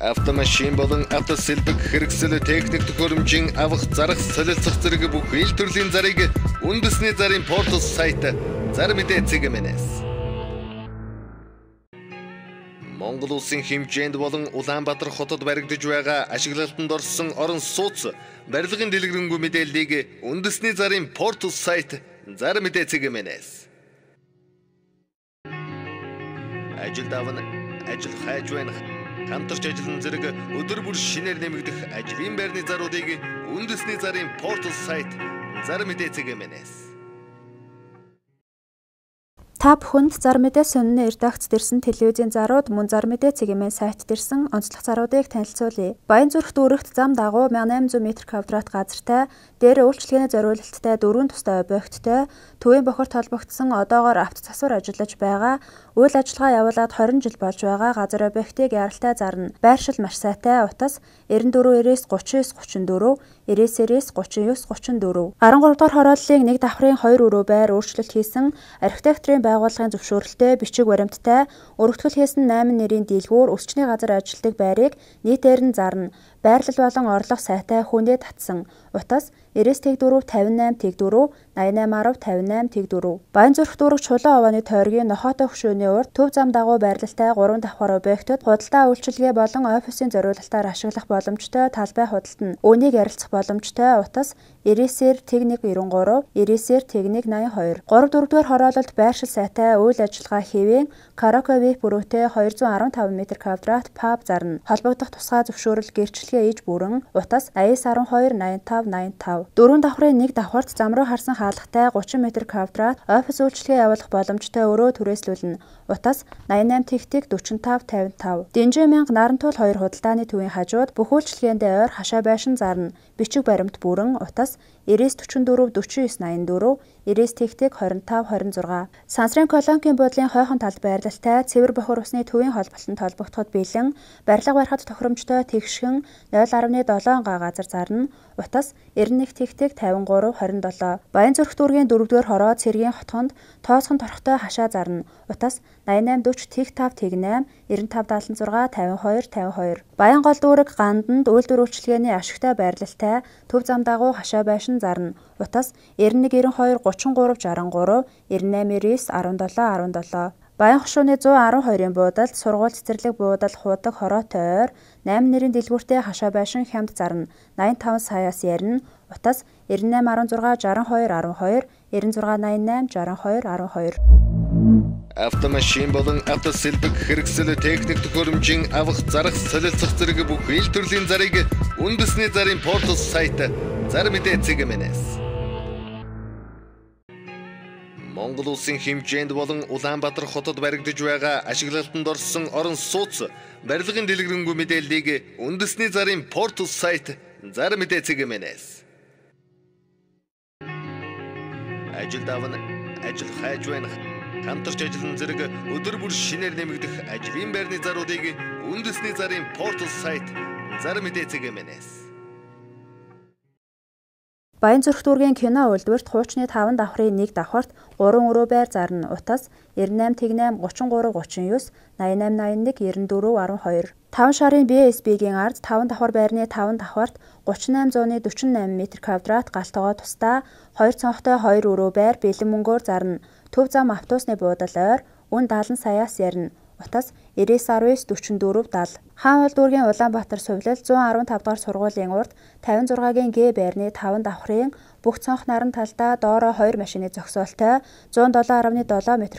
Автомашин болон автосэлбэг хэрэгсэл техник төхөөрөмжийн авах зарах солилцох зэрэг бүх ил төрлийн зарыг үндэсний зарын портал сайт Зар мэдээ цэгмэнээс Монгол улсын хэмжээнд болон Улаанбаатар хотод баригдаж байгаа ашиглалтанд орсон орон сууц барилгын дэлгэрэнгүй мэдээллийг үндэсний зарын портал сайт Зар мэдээ цэгмэнээс ажил давна ажил хайж байна. Хамтарч ажиллан зэрэг өдөр бүр шинээр нэмэгдэх ажлын байрны заруудыг үндэсний зарын портал сайт Зар мэдээ цэгмэнээс Та бүхэнд Зар мэдээ сонины редакц дэрсэн телевизийн зарууд мөн Зар мэдээ цэгмэн сайт дэрсэн онцлог заруудыг танилцуулъя. Баянзүрх дүүрэгт зам дагуу 1800 м2 газартай, дээр үйлчлэгээний зориулалттай 4 тустай объекттой, төвийн бохирт холбогдсон одоогоор авто засвар ажиллаж байгаа, үйл ажиллагаа явуулаад 20 жил болж байгаа газар объектыг яралтай зарна. Байршил маш сайтай, утас 94-ээс 39-34, 99-ээс 39-34. 13 дугаар хорооллын 1 давхрын 2 өрөө байр өөрчлөлт хийсэн, архитектурын байгууллагын зөвшөөрөлтэй бичиг баримттай өргөтгөл хийсэн 8 нэрийн дийлгүүр өсчний газар ажилтдаг байрыг нийтээр нь зарна. Байрлал болон орлого сайтай хүнээ татсан. Утас 99-4 58-4 88-10-58-4. Баянзүрх дүүрэг Чулуун овооны тойргийн Нохойтой хөшөөний урд төв зам дагуу байрлалтай 3 давхар объектод худалдаа үйлчилгээ болон офисын зориулалтаар ашиглах боломжтой талбай худалдана. Үүнийг ярилцах боломжтой. Утас 99-193 99-182. 3-4 дугаар хороололд байршил сайтай үйл ажиллагаа хийвэн караоке вип бүрөөтэй 215 м2 паб зарна. Холбогдох тусгай зөвшөөрөл гэрчлэгээ иж бүрэн. Утас 80-12-85-85. 4 давхрын 1 давхарт зам руу харсан хаалгатай 30 м2 офис үйлчлэгээ явуулах боломжтой өрөө түрээслүүлнэ. Утас 88-45-55. Дэнжээ мянга Нарантуул 2 худалдааны төвийн хажууд бүх үйлчлэгээндээ ойр хашаа байшин зарна. Бичиг баримт бүрэн. Утас 99-44-49-84 99-25-26. Сансрын колонкийн буудлын хойхон талд байрлалтай цэвэр бохир усны төвийн холболтод холбогдоход бэлэн барилга барихад тохиромжтой тэгшгэн 0.7 га газар зарна. Утас 91-53-27. Баянзүрх дүүргийн 4-р хороо цэргийн хотгонд тооцхон торхтой хашаа зарна. Утас 88-40-5-8 95-76-52-52. Баянгол дүүрэг Ганданд үйлдвэр үйлчилгээний ашигтай байрлалтай төв зам дагуу хашаа байшин зарна. Утас 91-92-33-63 98-9-17-17. Баян хошууны 112-ын буудалд сургууль цэцэрлэг буудал худаг хороотой ойр 8 нэрийн дэлгүүртэй хашаа байшин хямд зарна. 85 саяас ярина. Утас 98-16-62-12 96-88-62-12. Автомашин болон автосэлбэг хэрэгсэл техник төхөөрөмжийн авах зарах солилцох зэрэг бүх ил төрлийн зарыг үндэсний зарын портал сайт Зар мэдээ цэгмэнээс Монгол улсын хэмжээнд болон Улаанбаатар хотод баригдаж байгаа ашиглалтанд орсон орон сууц барилгын дэлгэрэнгүй мэдээллийг үндэсний зарын портал сайт Зар мэдээ цэгмэнээс ажил давна ажил хайж байна. Хамтарч ажиллан зэрэг өдөр бүр шинээр нэмэгдэх ажлын байрны заруудыг үндэсний зарын портал сайт Зар мэдээ цэгмэнээс Баянзүрх дүүргийн кино үйлдвэрт хуучны 5 давхрын 1 давхарт 3 өрөө байр зарна. Утас 98-8-33-39 88-81-94-12. 5 шарын BSB-гийн ард 5 давхар байрны 5 давхарт 3848 м2 галтгоо тусдаа 2 цонхтой 2 өрөө байр бэлэн мөнгөөр зарна. Төв зам автобусны буудал ойр үн 70 саяас ярина. Утас 99-44-70. Хаанвал дүүргийн Улаанбаатар сувлал 115 дугаар сургуулийн урд 56-гийн Г байрны 5 давхрын бүх цонх наран талдаа доороо 2 машины зогсоолтой 107.7 м2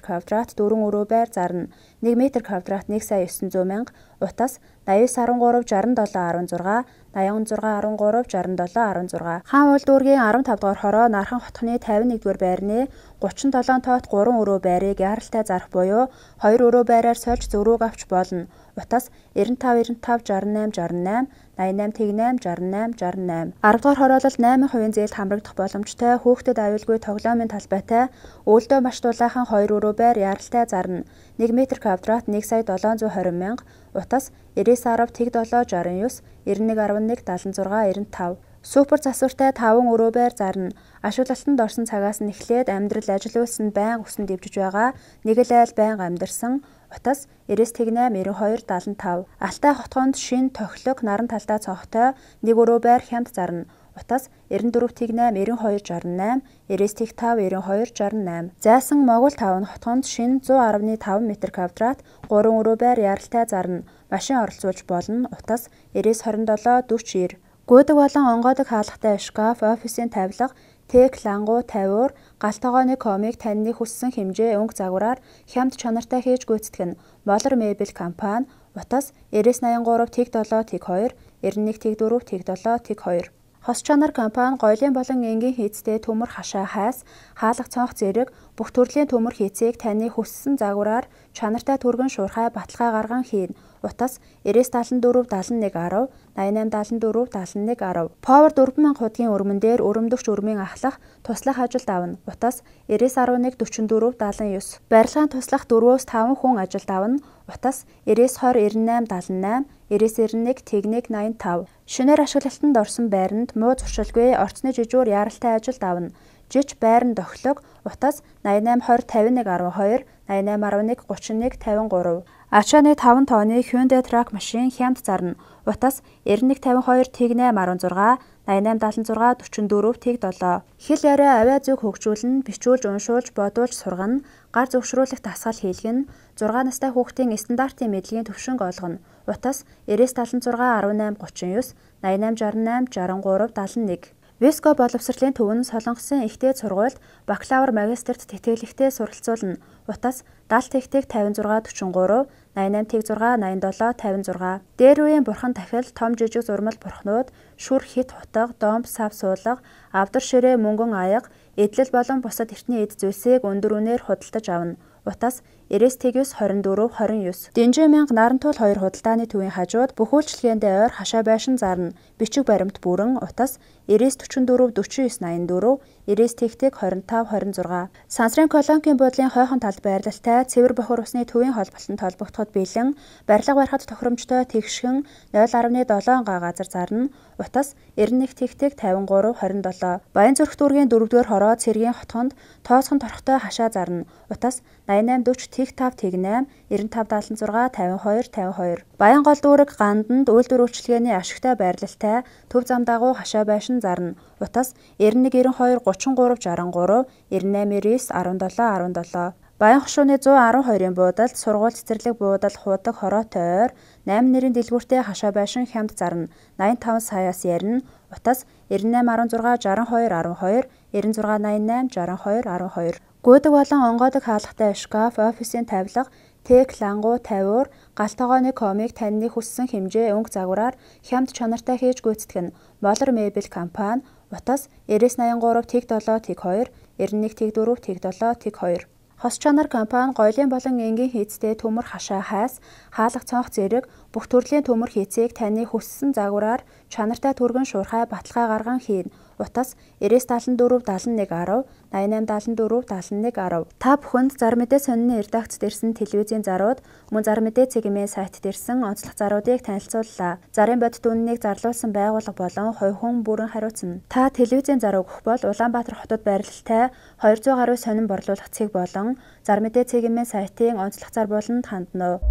4 өрөө байр зарна. 1 м2 1,900,000. Утас 89-13-67-16 86-13-67-16. Хаанвал дүүргийн 15 дугаар хороо Нархан хотхны 51-р байрны 37 тоот 3 өрөө байрыг яралтай зарах буюу 2 өрөө байраар сольж зөрүүг авч болно. Утас 95-95-68-68 88-88-68. 10 дугаар хороололд 8% зээлд хамрагдах боломжтой хүүхдэд аюулгүй тоглоомын талбайтай өвөлдөө маш дулаахан 2 өрөө байр яралтай зарна. 1 м2 1,720,000. Утас 99-10-769 91-11-76-95. Супер засвартай 5 өрөө байр зарна. Ашиглалтанд орсон цагаас нь эхлээд амьдрал ажил үйлсэнд байнга өсөн дэвжиж байгаа нэг л айл байнга амьдарсан Утас 999275. Алтай хотгоонд шинэ тохилог наран талдаа цонхтой 1 өрөө байр хямд зарна. Утас 94-8 9268, 99-5 9268. Зайсан Могул 5 хотгоонд шинэ 110.5 м2, 3 өрөө байр яралтай зарна. Машин оролцуулж болно. Утас 99-27 40 90. Гүйдэг болон онгойдог хаалгатай шкаф, офисын тавилга, тек, лангуу, тавиур, галтогооны комик таны хүссэн хэмжээ өнгө загвараар хямд чанартай хийж гүйцэтгэх нь Молор мебель компани. Утас 99-83-2, 91-4-7-2. Хос чанар компани гоёлын болон энгийн хийцтэй төмөр хашаа хайс, хаалга цонх зэрэг бүх төрлийн төмөр хийцийг таны хүссэн загвараар чанартай түргэн шуурхай баталгаа гарган хийн. Утас 99-74-71 10, 88-74-71 10. Power 4000 хуудгийн өрмөн дээр өрөмдөгч өрмийн ахлах туслах ажилд авна. Утас 99-11-44-79. Барилгын туслах 4-5 хүн ажилд авна. Утас 99-20-98-78, 99-91 техник 85. Шинээр ашиглалтанд орсон байранд муу зуршилгүй орцны жижүүр яаралтай ажилд авна. Жиж байран дохилог. Утас 88-20-51 12, 88-11-31 53. Ачааны 5 тооны Hyundai Track машин хямд зарна. Утас 91-52-816, 88-76-44-7. Хэл яриа авиа зүг хөгжүүлэн, бичүүлж, уншуулж, бодуулж сургана, гар зөвшрүүлэх дасгал хийлгэн, 6 настай хүүхдийн стандартын мэдлэгийн төвшинг олгоно. Утас 99-76-1839, 88-68-63-71. Виско боловсролын төв нь Солонгосын ихтэй сургуульд бакалавр магистрт тэтгэлэгтээ суралцуулна. Утас 70-56-43, 88-6-87-56. Дээр үеийн бурхан тахил, том жижиг зурмал бурхнууд, шүр хит хутга, домб сав суулга, авдар ширээ мөнгөн аяга, эдлэл болон бусад эртний эд зүйлсийг өндөр үнээр худалдаж авна. Утас 99-24-29. Дэнжээ мянга Нарантуул 2 худалдааны төвийн хажууд бүх үйлчлэгээндээ ойр хашаа байшин зарна. Бичиг баримт бүрэн. Утас 99-44-49-84, 99-25-26. Сансрын Колонкийн буудлын хойхон талд байрлалтай цэвэр бохор усны төвийн холболтод холбогдоход бэлэн барилга барихад тохиромжтой тэгшгэн 0.7 га газар зарна. Утас 91-53-27. Баянзүрх дүүргийн 4-р хороо цэргийн хотгонд тооцхон торхтой хашаа зарна. Утас 88-40-5-8, 95-76-52-52. Баянгол дүүрэг ганданд үйлдвэр үйлчилгээний ашигтай байрлалтай төв зам дагуу хашаа байшин зарна. Утас 91-92-33-63, 98-9-17-17. Баян хошууны 112-ын буудалд сургууль цэцэрлэг буудал хуудаг хороотой ойр 8 нэрийн дэлгүүртэй хашаа байшин хямд зарна. 85 саяас ярина. Утас 98-16-62-12, 96-88-62-12. Гүйдэг болон онгойдог хаалгатай шкаф, офисын тавилга, тек, лангуу, тавиур, галтогооны комик таны хүссэн хэмжээ өнгө загвараар хямд чанартай хийж гүйцэтгэх нь Молор мебель компани. Утас 99-83-7-2, 91-4-7-2. Хос чанар компани гоёлын болон энгийн хийцтэй төмөр хашаа хайс, хаалга цонх зэрэг бүх төрлийн төмөр хийцийг таны хүссэн загвараар чанартай түргэн шуурхай баталгаа гарган хийн. Утас 99-74-71 10, 88-74-71 10. Та бүхэнд зар мэдээ сонины редакцд ирсэн телевизийн зарууд, мөн зар мэдээ цэгийн сайтд ирсэн онцлог заруудыг танилцууллаа. Зарын бодит үннийг зарлуулсан байгууллага болон хувь хүн бүрэн хариуцна. Та телевизийн зар өгөх бол Улаанбаатар хотод байрлалтай 200 гаруй сонин борлуулах цэг болон зар мэдээ цэгийн сайтын онцлог зар болонд хандна.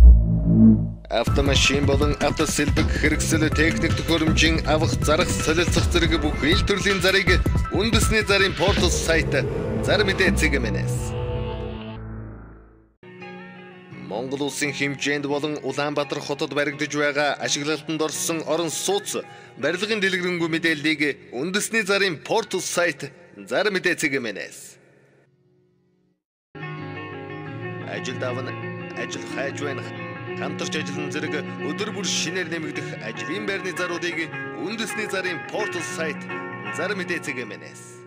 Автомашин болон автосэлбэг хэрэгсэл техник төхөөрөмжийн авах зарах солилцох зэрэг бүх ил төрлийн зарыг үндэсний зарын портал сайт зар мэдээ цэгмээс. Монгол улсын хэмжээнд болон Улаанбаатар хотод баригдаж байгаа ашиглалтанд орсон орон сууц барилгын дэлгэрэнгүй мэдээллийг үндэсний зарын портал сайт зар мэдээ цэгмээс. Ажил давна, ажил хайж байна. Хамтарч ажиллан зэрэг өдөр бүр шинээр нэмэгдэх ажлын байрны заруудыг үндэсний зарын портал сайт зар мэдээ цэгмээс.